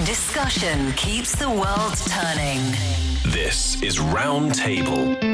Discussion keeps the world turning. This is Roundtable.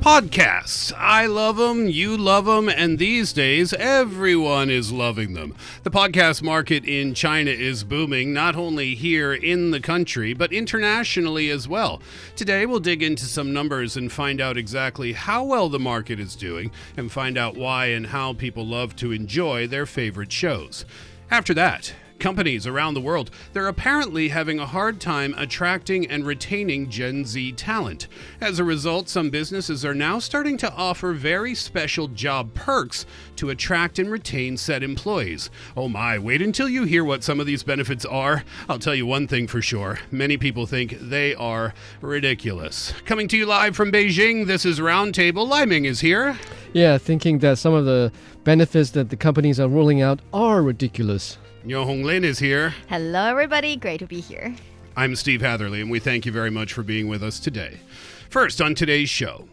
Podcasts. I love them, you love them, and these days everyone is loving them. The podcast market in China is booming, not only here in the country, but internationally as well. Today we'll dig into some numbers and find out exactly how well the market is doing, and find out why and how people love to enjoy their favorite shows. After that, companies around the world, they're apparently having a hard time attracting and retaining Gen Z talent. As a result, some businesses are now starting to offer very special job perks to attract and retain said employees. Oh my, wait until you hear what some of these benefits are. I'll tell you one thing for sure. Many people think they are ridiculous. Coming to you live from Beijing, this is Roundtable. Laiming is here. Yeah, thinking that some of the benefits that the companies are rolling out are ridiculous. Niu Honglin is here. Hello, everybody. Great to be here. I'm Steve Hatherly, and we thank you very much for being with us today. First, on today's show.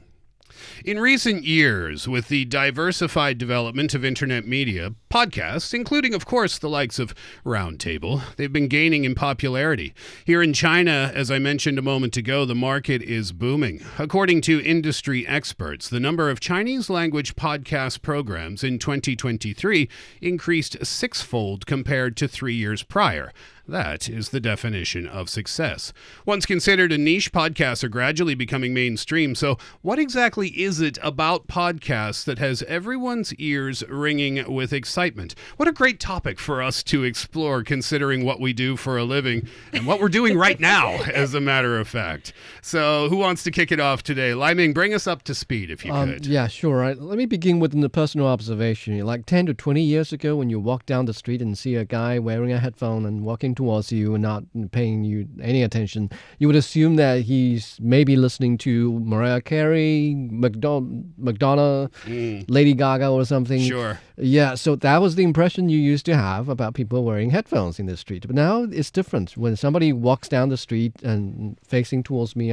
In recent years, with the diversified development of internet media, podcasts, including, of course, the likes of Roundtable, they've been gaining in popularity. Here in China, as I mentioned a moment ago, the market is booming. According to industry experts, the number of Chinese-language podcast programs in 2023 increased sixfold compared to 3 years prior. That is the definition of success. Once considered a niche, podcasts are gradually becoming mainstream. So what exactly is it about podcasts that has everyone's ears ringing with excitement? What a great topic for us to explore, considering what we do for a living and what we're doing right now, as a matter of fact. So who wants to kick it off today? Laiming, bring us up to speed if you could. Yeah, sure. Right. Let me begin with a personal observation. Like 10 to 20 years ago, when you walk down the street and see a guy wearing a headphone and walking towards you and not paying you any attention, you would assume that he's maybe listening to Mariah Carey, Madonna, Lady Gaga or something. Sure. Yeah, so that was the impression you used to have about people wearing headphones in the street. But now it's different. When somebody walks down the street and facing towards me,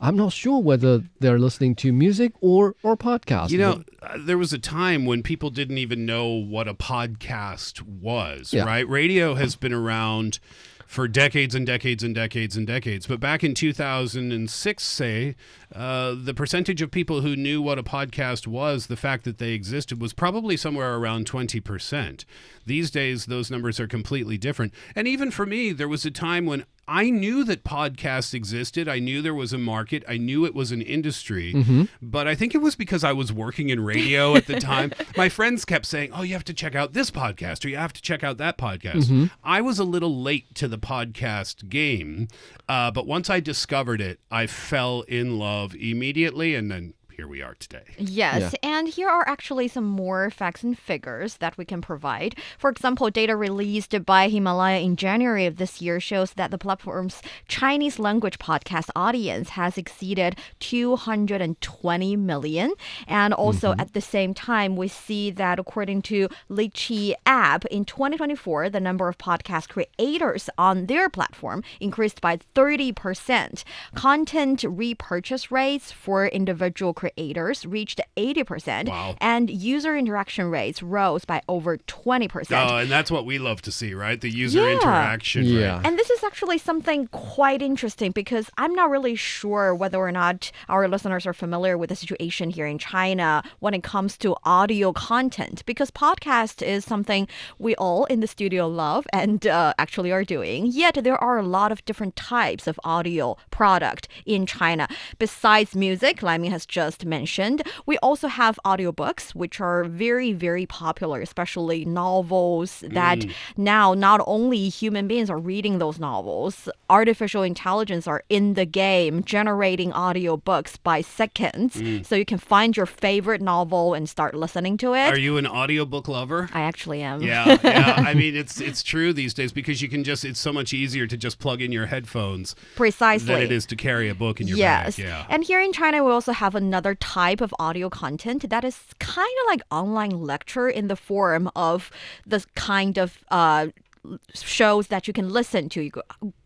I'm not sure whether they're listening to music or podcasts. You know, there was a time when people didn't even know what a podcast was, right? Radio has been around for decades and decades and decades and decades. But back in 2006, say, the percentage of people who knew what a podcast was, the fact that they existed, was probably somewhere around 20%. These days, those numbers are completely different. And even for me, there was a time when I knew that podcasts existed. I knew there was a market. I knew it was an industry. But I think it was because I was working in radio at the time. My friends kept saying, oh, you have to check out this podcast or you have to check out that podcast. I was a little late to the podcast game. But once I discovered it, I fell in love immediately, and then here we are today. Yes, and here are actually some more facts and figures that we can provide. For example, data released by Himalaya in January of this year shows that the platform's Chinese language podcast audience has exceeded 220 million. And also at the same time, we see that according to Lichi app, in 2024, the number of podcast creators on their platform increased by 30%. Content repurchase rates for individual creators reached 80%. Wow. And user interaction rates rose by over 20%. Oh, and that's what we love to see, right? The user interaction rate. And this is actually something quite interesting because I'm not really sure whether or not our listeners are familiar with the situation here in China when it comes to audio content, because podcast is something we all in the studio love and actually are doing. Yet there are a lot of different types of audio product in China. Besides music, Laiming has just mentioned, we also have audiobooks, which are very, very popular, especially novels that now not only human beings are reading those novels, artificial intelligence are in the game generating audiobooks by seconds. So you can find your favorite novel and start listening to it. Are you an audiobook lover? I actually am. Yeah. I mean, it's true these days because you can it's so much easier to just plug in your headphones. Precisely. Than it is to carry a book in your bag. Yes. And here in China, we also have another type of audio content that is kind of like online lecture in the form of the kind of shows that you can listen to. You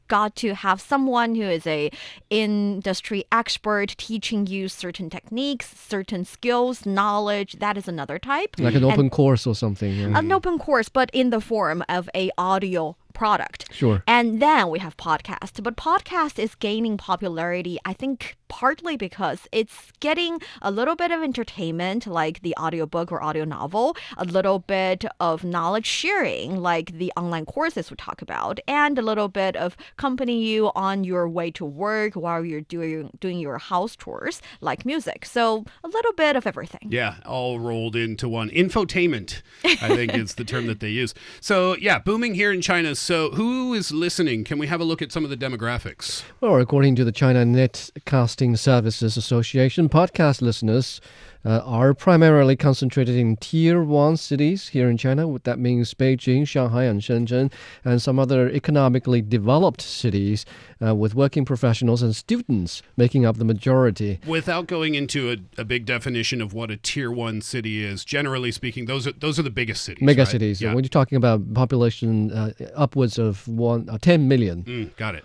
got to have someone who is a industry expert teaching you certain techniques, certain skills, knowledge. That is another type. Like an open course or something. Yeah. An open course, but in the form of a audio product. Sure. And then we have podcast. But podcast is gaining popularity, I think, partly because it's getting a little bit of entertainment, like the audiobook or audio novel, a little bit of knowledge sharing, like the online courses we talk about, and a little bit of accompanying you on your way to work while you're doing your house chores, like music. So a little bit of everything. Yeah, all rolled into one. Infotainment, I think is the term that they use. So yeah, booming here in China. So who is listening? Can we have a look at some of the demographics? Well, according to the China Netcasting Services Association, podcast listeners are primarily concentrated in Tier 1 cities here in China. That means Beijing, Shanghai, and Shenzhen, and some other economically developed cities with working professionals and students making up the majority. Without going into a big definition of what a Tier 1 city is, generally speaking, those are the biggest cities. Mega right? cities. Yeah. When you're talking about population upwards of 10 million. Got it.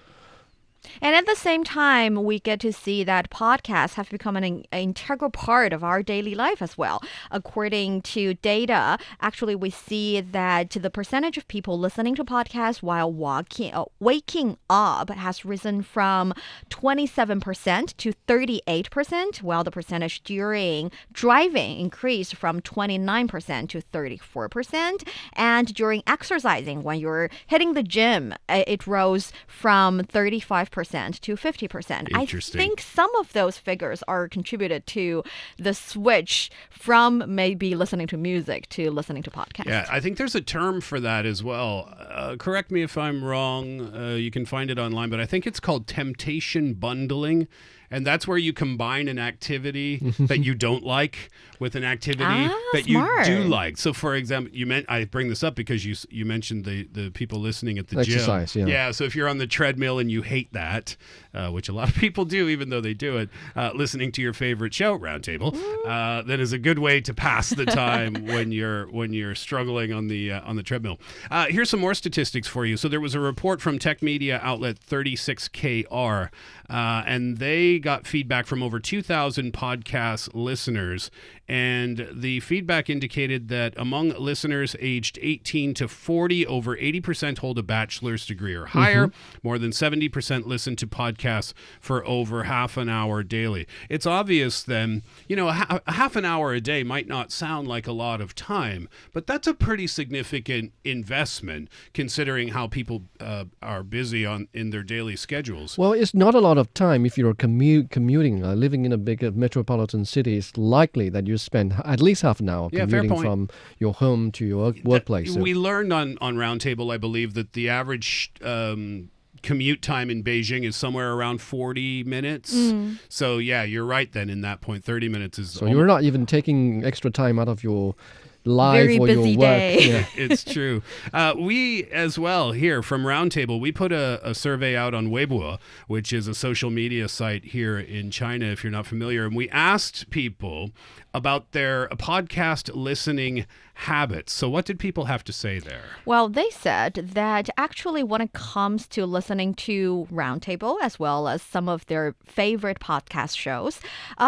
And at the same time, we get to see that podcasts have become an integral part of our daily life as well. According to data, actually, we see that the percentage of people listening to podcasts while waking up has risen from 27% to 38%, while the percentage during driving increased from 29% to 34%. And during exercising, when you're hitting the gym, it rose from 35% to 50%. I think some of those figures are contributed to the switch from maybe listening to music to listening to podcasts. Yeah, I think there's a term for that as well. Correct me if I'm wrong. You can find it online, but I think it's called temptation bundling. And that's where you combine an activity that you don't like with an activity that smart. you do like. So, for example, I bring this up because you mentioned the people listening at the Exercise, gym. yeah. So if you're on the treadmill and you hate that, which a lot of people do, even though they do it, listening to your favorite show, Roundtable, that is a good way to pass the time when you're struggling on the treadmill. Here's some more statistics for you. So there was a report from tech media outlet 36KR, and they got feedback from over 2,000 podcast listeners, and the feedback indicated that among listeners aged 18 to 40, over 80% hold a bachelor's degree or higher. More than 70% listen to podcasts for over half an hour daily. It's obvious then, a half an hour a day might not sound like a lot of time, but that's a pretty significant investment considering how people are busy in their daily schedules. Well, it's not a lot of time if you're commuting, living in a big metropolitan city. It's likely that you spend at least half an hour commuting from your home to your workplace. We learned on Roundtable, I believe, that the average commute time in Beijing is somewhere around 40 minutes. So, yeah, you're right then in that point. 30 minutes is... So you're not even taking extra time out of your life Very or busy your work. day. Yeah. It's true. We, as well, here from Roundtable, we put a survey out on Weibo, which is a social media site here in China, if you're not familiar. And we asked people about their podcast listening habits. So what did people have to say there? Well, they said that actually when it comes to listening to Roundtable, as well as some of their favorite podcast shows,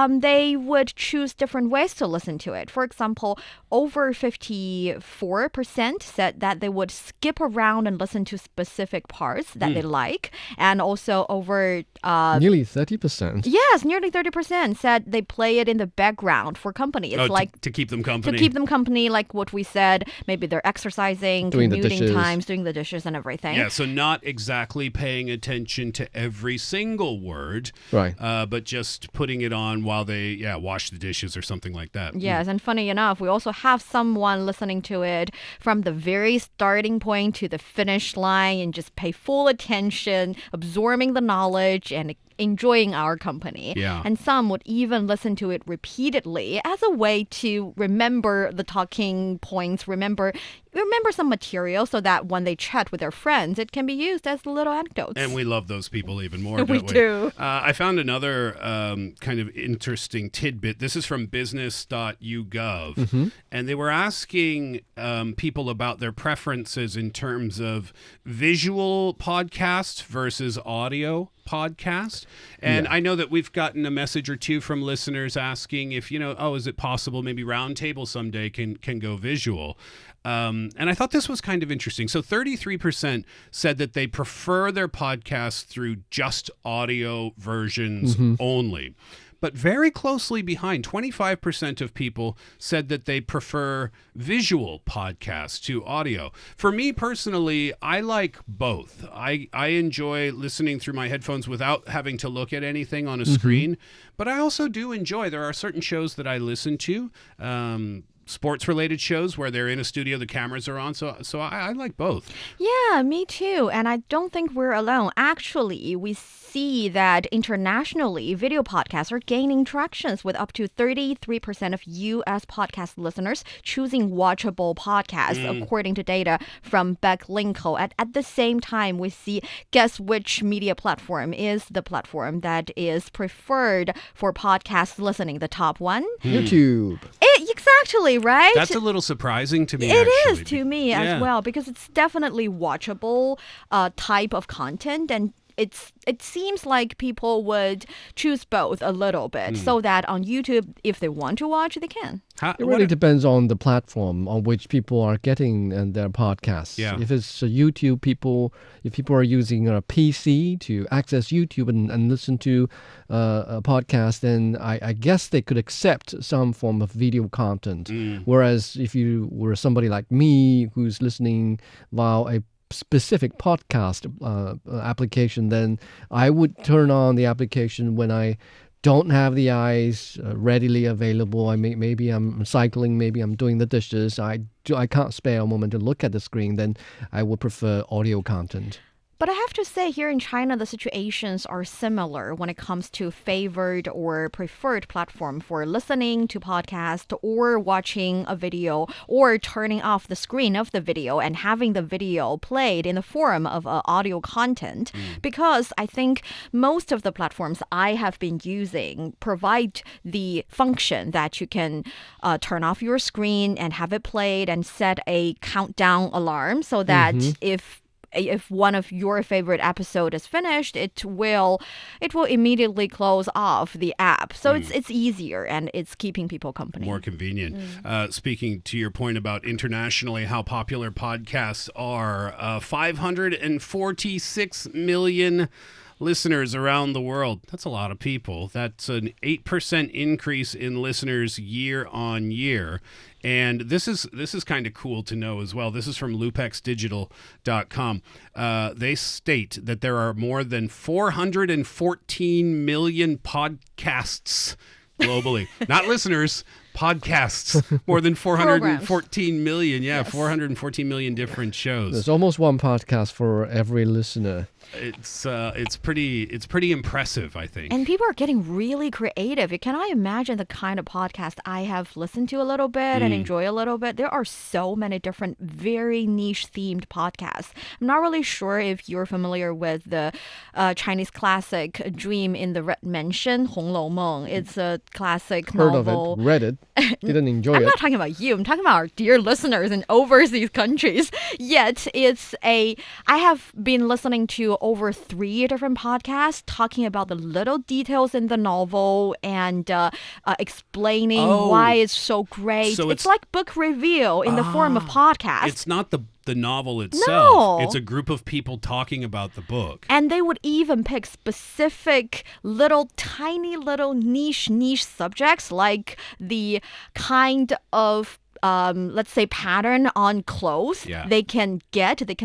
they would choose different ways to listen to it. For example, over 54% said that they would skip around and listen to specific parts that they like. And also over... Nearly 30%. Yes, nearly 30% said they play it in the background for company. It's like to keep them company. To keep them company, like what we said, maybe they're exercising, Doing the commuting dishes. times, doing the dishes and everything. Yeah, so not exactly paying attention to every single word, Right. But just putting it on while they wash the dishes or something like that. Yes, and funny enough, we also have someone listening to it from the very starting point to the finish line and just pay full attention, absorbing the knowledge and enjoying our company. Yeah. And some would even listen to it repeatedly as a way to remember the talking points, remember remember some material so that when they chat with their friends, it can be used as little anecdotes. And we love those people even more, We don't we? do. I found another kind of interesting tidbit. This is from business.ugov, and they were asking people about their preferences in terms of visual podcast versus audio podcast. And I know that we've gotten a message or two from listeners asking if, is it possible maybe Roundtable someday can go visual? And I thought this was kind of interesting. So 33% said that they prefer their podcasts through just audio versions only. But very closely behind, 25% of people said that they prefer visual podcasts to audio. For me personally, I like both. I enjoy listening through my headphones without having to look at anything on a screen. But I also do enjoy, there are certain shows that I listen to, sports-related shows where they're in a studio, the cameras are on. So I like both. Yeah, me too. And I don't think we're alone. Actually, we see that internationally, video podcasts are gaining tractions with up to 33% of U.S. podcast listeners choosing watchable podcasts, according to data from Backlinko. At the same time, we see, guess which media platform is the platform that is preferred for podcast listening, the top one? YouTube. Exactly, right? That's a little surprising to me, It actually. is to me as well, because it's definitely watchable type of content, and it seems like people would choose both a little bit, so that on YouTube, if they want to watch, they can. It really depends on the platform on which people are getting their podcasts. Yeah. If it's YouTube, if people are using a PC to access YouTube and listen to a podcast, then I guess they could accept some form of video content. Whereas if you were somebody like me who's listening via a specific podcast application, then I would turn on the application when I don't have the eyes readily available. Maybe I'm cycling, maybe I'm doing the dishes. I can't spare a moment to look at the screen. Then I would prefer audio content. But I have to say, here in China, the situations are similar when it comes to favored or preferred platform for listening to podcast or watching a video or turning off the screen of the video and having the video played in the form of audio content. Because I think most of the platforms I have been using provide the function that you can turn off your screen and have it played and set a countdown alarm so that if one of your favorite episode is finished, it will immediately close off the app. So it's easier and it's keeping people company. More convenient. Speaking to your point about internationally how popular podcasts are, 546 million listeners around the world. That's a lot of people. That's an 8% increase in listeners year on year. And this is kind of cool to know as well. This is from lupexdigital.com. They state that there are more than 414 million podcasts globally. Not listeners, podcasts. More than 414 million. Yeah, yes. 414 million different shows. There's almost one podcast for every listener. It's pretty impressive, I think. And people are getting really creative. Can I imagine the kind of podcast I have listened to a little bit and enjoy a little bit? There are so many different, very niche themed podcasts. I'm not really sure if you're familiar with the Chinese classic Dream in the Red Mansion, Honglin. It's a classic novel. Heard of it, read it, didn't enjoy it. I'm not talking about you. I'm talking about our dear listeners in overseas countries. Yet I have been listening to over 3 different podcasts talking about the little details in the novel and explaining why it's so great. So it's like book review in the form of podcast. It's not the novel itself. No. It's a group of people talking about the book. And they would even pick specific tiny little niche subjects, like the kind of let's say pattern on clothes they can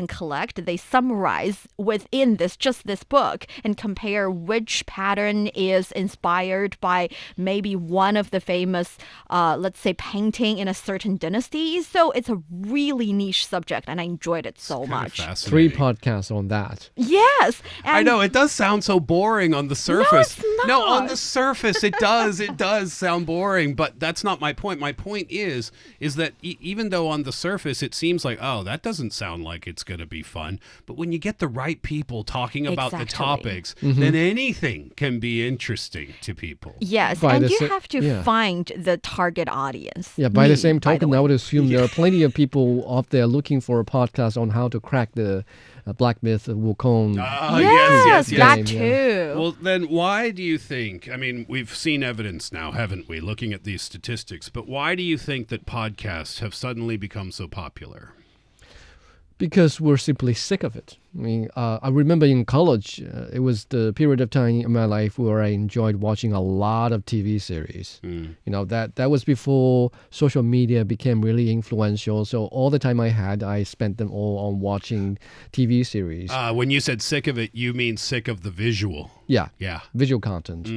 collect, they summarize within this book and compare which pattern is inspired by maybe one of the famous let's say painting in a certain dynasty. So it's a really niche subject and I enjoyed it so much. 3 podcasts on that. Yes. I know, it does sound so boring on the surface. No, it's not. No, on the surface it does. It does sound boring, but that's not my point. My point is that even though on the surface it seems like, oh, that doesn't sound like it's going to be fun, but when you get the right people talking about the topics, then anything can be interesting to people. Yes, and you have to find the target audience. Yeah, by the same token, I would assume there are plenty of people out there looking for a podcast on how to crack the Black Myth Wukong. Yes, that too. Well, then why do you think, I mean, we've seen evidence now, haven't we, looking at these statistics, but why do you think that podcasts have suddenly become so popular? Because we're simply sick of it. I mean, I remember in college, it was the period of time in my life where I enjoyed watching a lot of TV series. You know, that was before social media became really influential. So all the time I had, I spent them all on watching TV series. When you said sick of it, you mean sick of the visual. Yeah. Yeah. Visual content.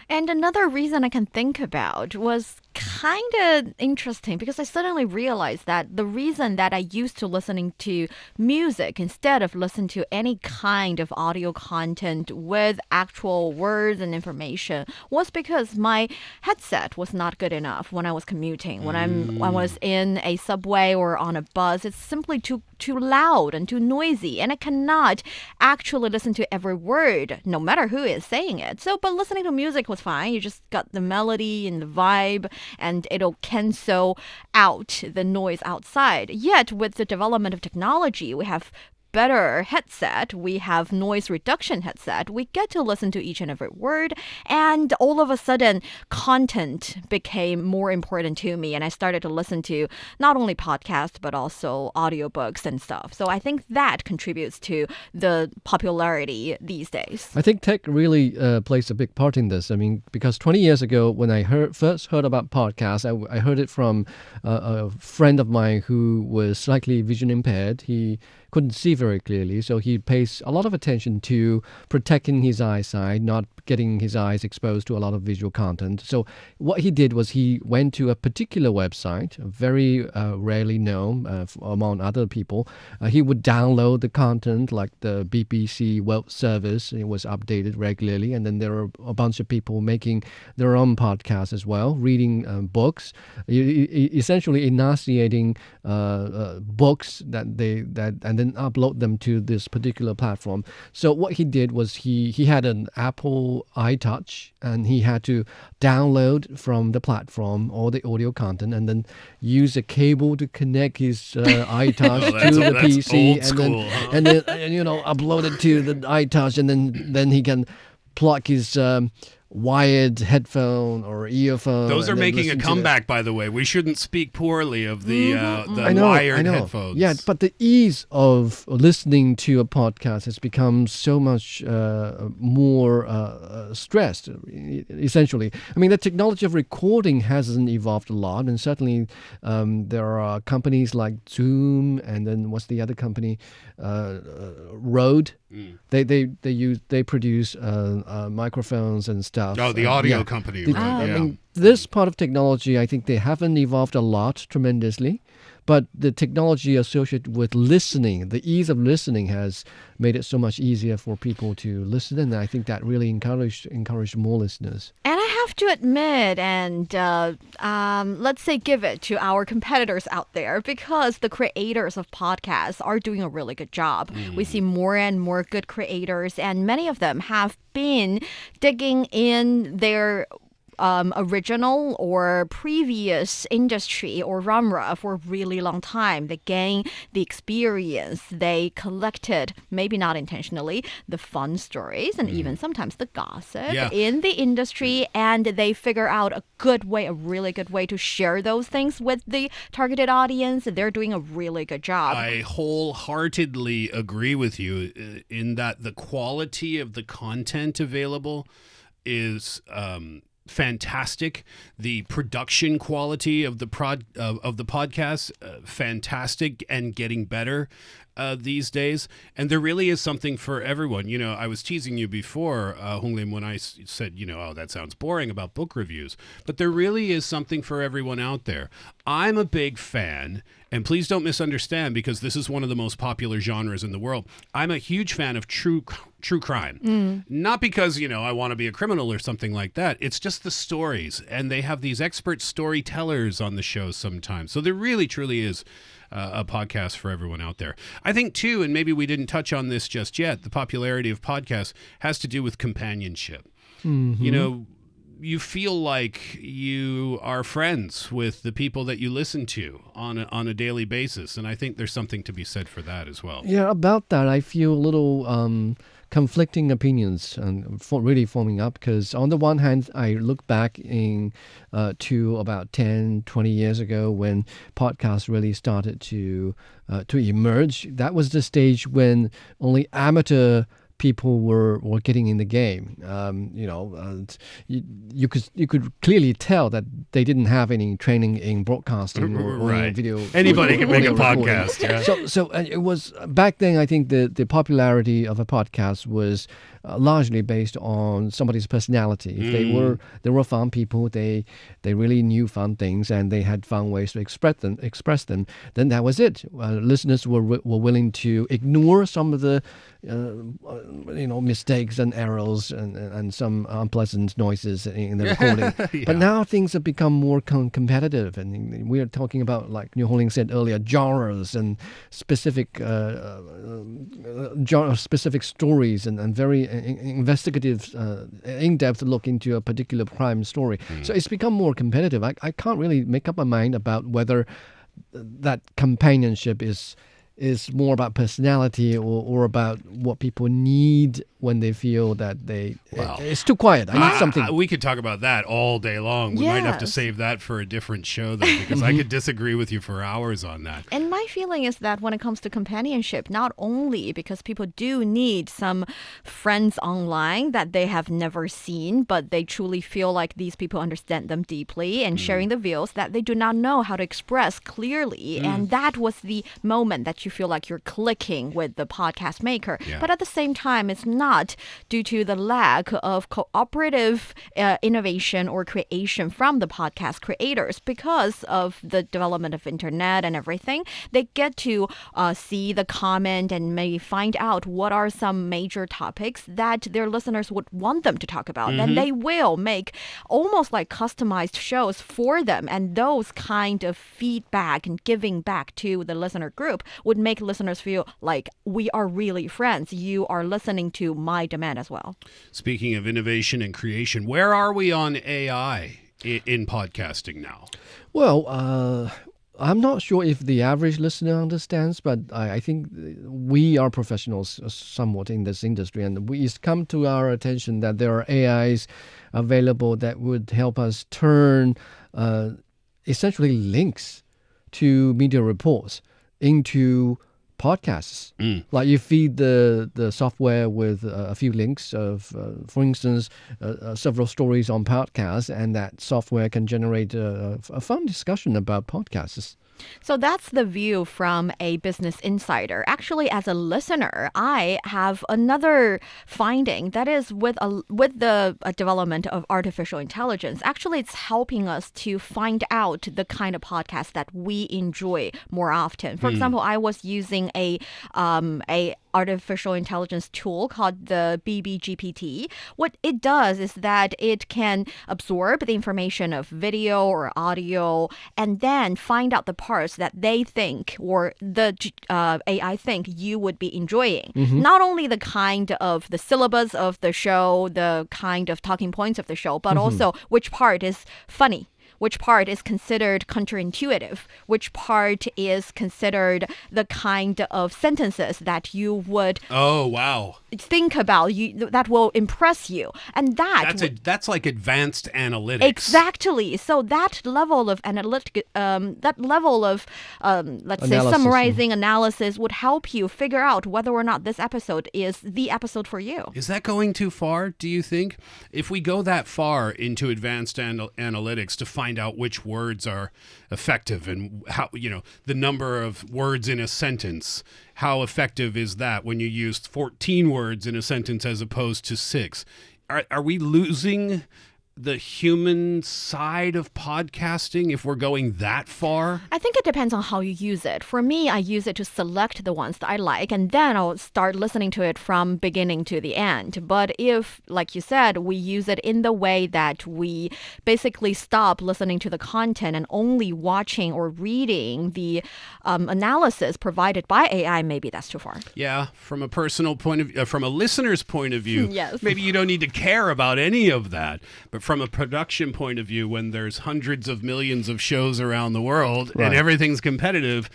And another reason I can think about was kind of interesting because I suddenly realized that the reason that I used to listening to music instead of listening to any kind of audio content with actual words and information was because my headset was not good enough when I was commuting. When I was in a subway or on a bus, it's simply too loud and too noisy, and I cannot actually listen to every word, no matter who is saying it. So, but listening to music was fine. You just got the melody and the vibe, and it'll cancel out the noise outside. Yet, with the development of technology, we have better headset, we have noise reduction headset, we get to listen to each and every word, and all of a sudden content became more important to me, and I started to listen to not only podcasts but also audiobooks and stuff. So I think that contributes to the popularity these days. I think tech really plays a big part in this. I mean, because 20 years ago when I first heard about podcasts, I heard it from a friend of mine who was slightly vision impaired. He couldn't see very clearly, so he pays a lot of attention to protecting his eyesight, not getting his eyes exposed to a lot of visual content. So what he did was he went to a particular website, very rarely known among other people. He would download the content like the BBC World Service. It was updated regularly, and then there are a bunch of people making their own podcasts as well, reading books, essentially enunciating books and then upload them to this particular platform. So what he did was he had an Apple iTouch, and he had to download from the platform all the audio content and then use a cable to connect his iTouch to the PC, and then upload it to the iTouch, and then he can plug his wired headphone or earphone. Those are making a comeback, by the way. We shouldn't speak poorly of the wired headphones. Yeah, but the ease of listening to a podcast has become so much more stressed, essentially. I mean, the technology of recording hasn't evolved a lot, and certainly there are companies like Zoom, and then what's the other company? Rode. They produce microphones and stuff. Oh, the audio company. Right? I mean, this part of technology, I think they haven't evolved a lot tremendously, but the technology associated with listening, the ease of listening, has made it so much easier for people to listen, and I think that really encouraged more listeners. And I have to admit, and let's say give it to our competitors out there, because the creators of podcasts are doing a really good job. We see more and more good creators, and many of them have been digging in their original or previous industry or genre for a really long time. They gain the experience. They collected, maybe not intentionally, the fun stories and even sometimes the gossip in the industry, and they figure out a really good way to share those things with the targeted audience. They're doing a really good job. I wholeheartedly agree with you in that the quality of the content available is fantastic. The production quality of the podcast, fantastic and getting better. these days, and there really is something for everyone. You know, I was teasing you before, Honglin, when I said, you know, oh, that sounds boring about book reviews, but there really is something for everyone out there. I'm a big fan, and please don't misunderstand, because this is one of the most popular genres in the world. I'm a huge fan of true crime. Not because, you know, I want to be a criminal or something like that. It's just the stories, and they have these expert storytellers on the show sometimes. So there really, truly is a podcast for everyone out there. I think, too, and maybe we didn't touch on this just yet, the popularity of podcasts has to do with companionship. You know, you feel like you are friends with the people that you listen to on a daily basis. And I think there's something to be said for that as well. Yeah, about that, I feel a little conflicting opinions really forming up, because on the one hand, I look back to about 10, 20 years ago when podcasts really started to emerge. That was the stage when only amateur people were getting in the game. You could clearly tell that they didn't have any training in broadcasting or in video. Anybody can make a podcast. Yeah. So it was back then. I think the popularity of a podcast was largely based on somebody's personality. If they were fun people, they really knew fun things, and they had fun ways to express them. Then that was it. Listeners were willing to ignore some of the mistakes and errors and some unpleasant noises in the recording. Yeah. But now things have become more competitive, and we are talking about, like Niu Honglin said earlier, genres and specific stories and very investigative, in-depth look into a particular crime story. So it's become more competitive. I can't really make up my mind about whether that companionship is more about personality or about what people need when they feel that it's too quiet. I need something. We could talk about that all day long. We might have to save that for a different show, though, because I could disagree with you for hours on that. And my feeling is that when it comes to companionship, not only because people do need some friends online that they have never seen, but they truly feel like these people understand them deeply and sharing the views that they do not know how to express clearly. And that was the moment that you feel like you're clicking with the podcast maker. Yeah. But at the same time, it's not due to the lack of cooperative innovation or creation from the podcast creators. Because of the development of internet and everything, they get to see the comment and maybe find out what are some major topics that their listeners would want them to talk about. And they will make almost like customized shows for them. And those kind of feedback and giving back to the listener group would make listeners feel like we are really friends. You are listening to my demand as well. Speaking of innovation and creation, where are we on AI in podcasting now? Well, I'm not sure if the average listener understands, but I think we are professionals somewhat in this industry, and it's come to our attention that there are AIs available that would help us turn essentially links to media reports into podcasts. Like you feed the software with a few links of, for instance, several stories on podcasts, and that software can generate a fun discussion about podcasts. So that's the view from a business insider. Actually, as a listener, I have another finding that is with the development of artificial intelligence. Actually, it's helping us to find out the kind of podcast that we enjoy more often. For example, I was using a artificial intelligence tool called the BBGPT. What it does is that it can absorb the information of video or audio and then find out the parts that they think or the AI think you would be enjoying. Not only the kind of the syllabus of the show, the kind of talking points of the show, but also which part is funny, which part is considered counterintuitive, which part is considered the kind of sentences that you would think about, that will impress you. And that's like advanced analytics. Exactly. So that level of let's say summarizing analysis would help you figure out whether or not this episode is the episode for you. Is that going too far, do you think? If we go that far into advanced analytics to find out which words are effective and how, the number of words in a sentence, how effective is that when you use 14 words in a sentence as opposed to 6? Are we losing the human side of podcasting if we're going that far? I think it depends on how you use it. For me, I use it to select the ones that I like, and then I'll start listening to it from beginning to the end. But if, like you said, we use it in the way that we basically stop listening to the content and only watching or reading the analysis provided by AI, maybe that's too far. Yeah, from a personal point of view, from a listener's point of view, Yes. maybe you don't need to care about any of that. But from a production point of view, when there's hundreds of millions of shows around the world and everything's competitive,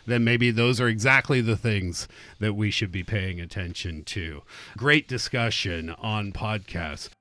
then maybe those are exactly the things that we should be paying attention to. Great discussion on podcasts.